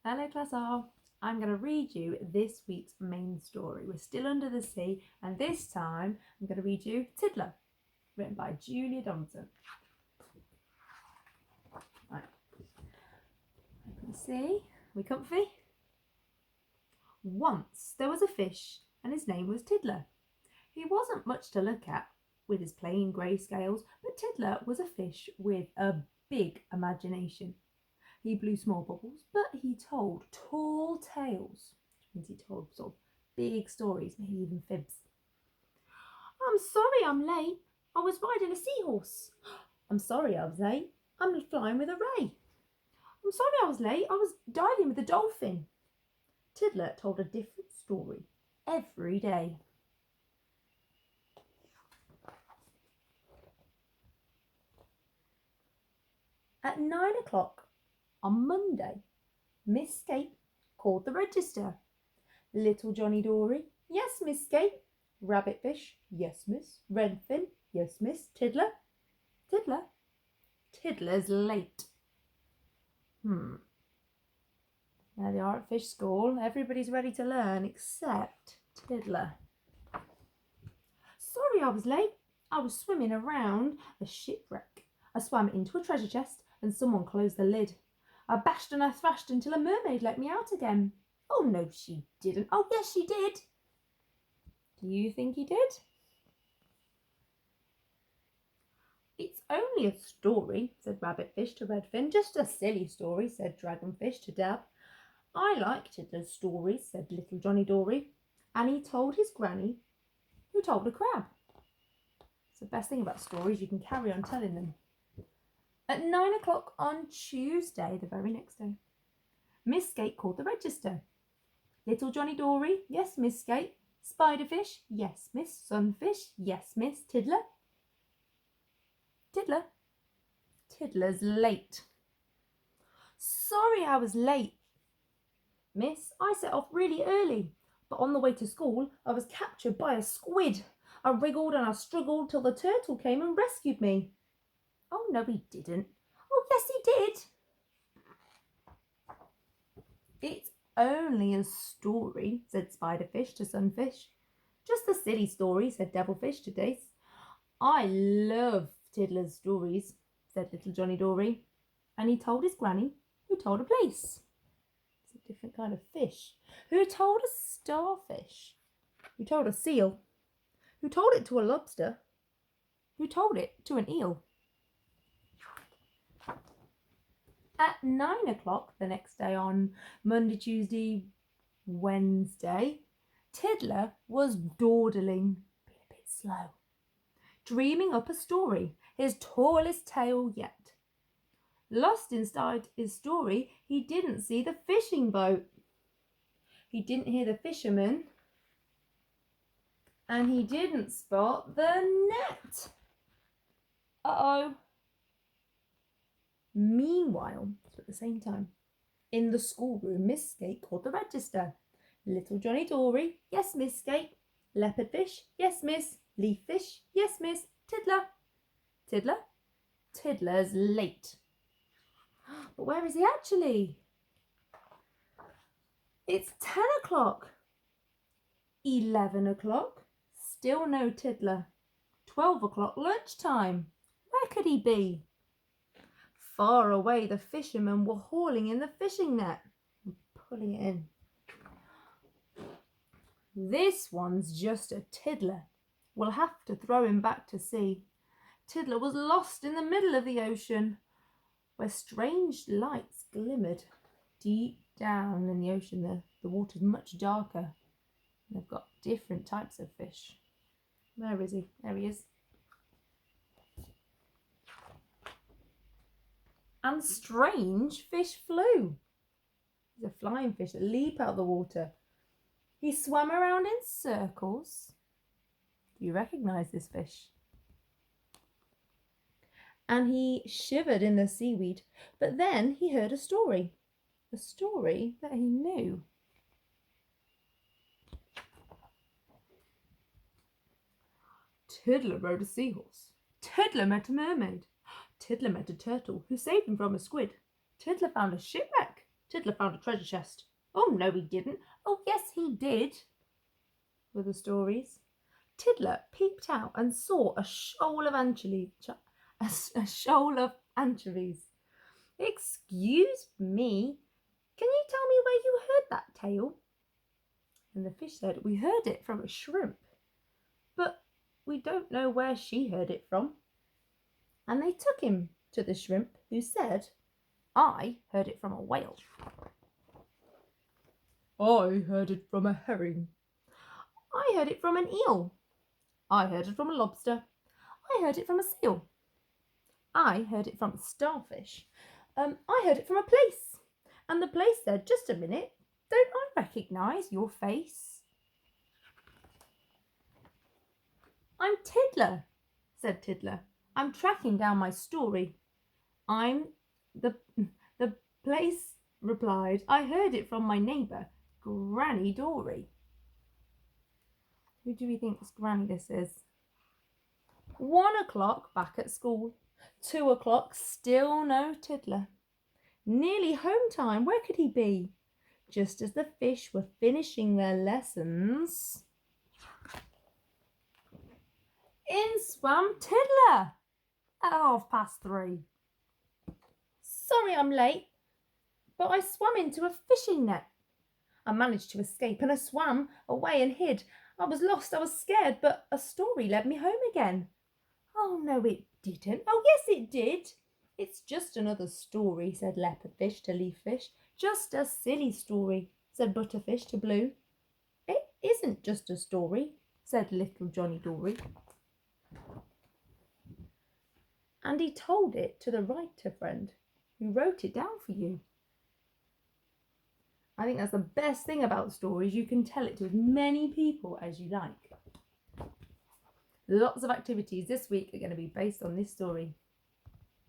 Hello class R. I'm going to read you this week's main story. We're still under the sea, and this time I'm going to read you Tiddler, written by Julia Donaldson. Right. Open the sea. We comfy? Once there was a fish, and his name was Tiddler. He wasn't much to look at with his plain grey scales, but Tiddler was a fish with a big imagination. He blew small bubbles, but he told tall tales, which means he told sort of big stories, maybe even fibs. I'm sorry I'm late. I was riding a seahorse. I'm sorry I was late. I'm flying with a ray. I'm sorry I was late. I was diving with a dolphin. Tiddler told a different story every day. At 9 o'clock on Monday, Miss Skate called the register. Little Johnny Dory, yes, Miss Skate. Rabbitfish, yes, miss. Redfin, yes, miss. Tiddler, Tiddler. Tiddler's late. There they are at fish school. Everybody's ready to learn except Tiddler. Sorry I was late. I was swimming around a shipwreck. I swam into a treasure chest and someone closed the lid. I bashed and I thrashed until a mermaid let me out again. Oh, no, she didn't. Oh, yes, she did. Do you think he did? It's only a story, said Rabbitfish to Redfin. Just a silly story, said Dragonfish to Dab. I like Tiddler's stories, said Little Johnny Dory. And he told his granny, who told a crab. It's the best thing about stories, you can carry on telling them. At 9 o'clock on Tuesday, the very next day, Miss Skate called the register. Little Johnny Dory, yes, Miss Skate. Spiderfish, yes, miss. Sunfish, yes, miss. Tiddler, Tiddler. Tiddler's late. Sorry I was late, miss. I set off really early, but on the way to school I was captured by a squid. I wriggled and I struggled till the turtle came and rescued me. Oh, no, he didn't. Oh, yes, he did. It's only a story, said Spiderfish to Sunfish. Just a silly story, said Devilfish to Dace. I love Tiddler's stories, said Little Johnny Dory. And he told his granny, who told a place. It's a different kind of fish. Who told a starfish. Who told a seal. Who told it to a lobster. Who told it to an eel. At 9 o'clock the next day on Monday, Tuesday, Wednesday, Tiddler was dawdling, being a bit slow, dreaming up a story, his tallest tale yet. Lost inside his story, he didn't see the fishing boat. He didn't hear the fisherman. And he didn't spot the net. Uh-oh. Meanwhile, at the same time, in the schoolroom, Miss Skate called the register. Little Johnny Dory, yes, Miss Skate. Leopardfish, yes, miss. Leaffish, yes, miss. Tiddler, Tiddler. Tiddler's late. But where is he actually? It's 10 o'clock. 11 o'clock. Still no Tiddler. 12 o'clock lunchtime. Where could he be? Far away, the fishermen were hauling in the fishing net and pulling it in. This one's just a Tiddler. We'll have to throw him back to sea. Tiddler was lost in the middle of the ocean, where strange lights glimmered. Deep down in the ocean, the water's much darker. They've got different types of fish. Where is he? There he is. And strange fish flew. There's a flying fish that leap out of the water. He swam around in circles. Do you recognise this fish? And he shivered in the seaweed, but then he heard a story that he knew. Tiddler rode a seahorse. Tiddler met a mermaid. Tiddler met a turtle who saved him from a squid. Tiddler found a shipwreck Tiddler found a treasure chest. Oh, no, he didn't. Oh, yes, he did, were the stories. Tiddler peeped out and saw a shoal of anchovies. A shoal of anchovies. Excuse me, can you tell me where you heard that tale? And the fish said, we heard it from a shrimp, but we don't know where she heard it from. And they took him to the shrimp, who said, I heard it from a whale. I heard it from a herring. I heard it from an eel. I heard it from a lobster. I heard it from a seal. I heard it from a starfish. I heard it from a place. And the place said, just a minute, don't I recognise your face? I'm Tiddler, said Tiddler. I'm tracking down my story. I'm the place replied. I heard it from my neighbour, Granny Dory. Who do we think Granny this is? 1 o'clock back at school. 2 o'clock, still no Tiddler. Nearly home time, where could he be? Just as the fish were finishing their lessons, in swam Tiddler at 3:30. Sorry I'm late, but I swam into a fishing net. I managed to escape and I swam away and hid. I was lost, I was scared, but a story led me home again. Oh, no, it didn't. Oh, yes, it did. It's just another story, said Leopardfish to Leaffish. Just a silly story, said Butterfish to Blue. It isn't just a story, said Little Johnny Dory. And he told it to the writer friend, who wrote it down for you. I think that's the best thing about stories. You can tell it to as many people as you like. Lots of activities this week are going to be based on this story.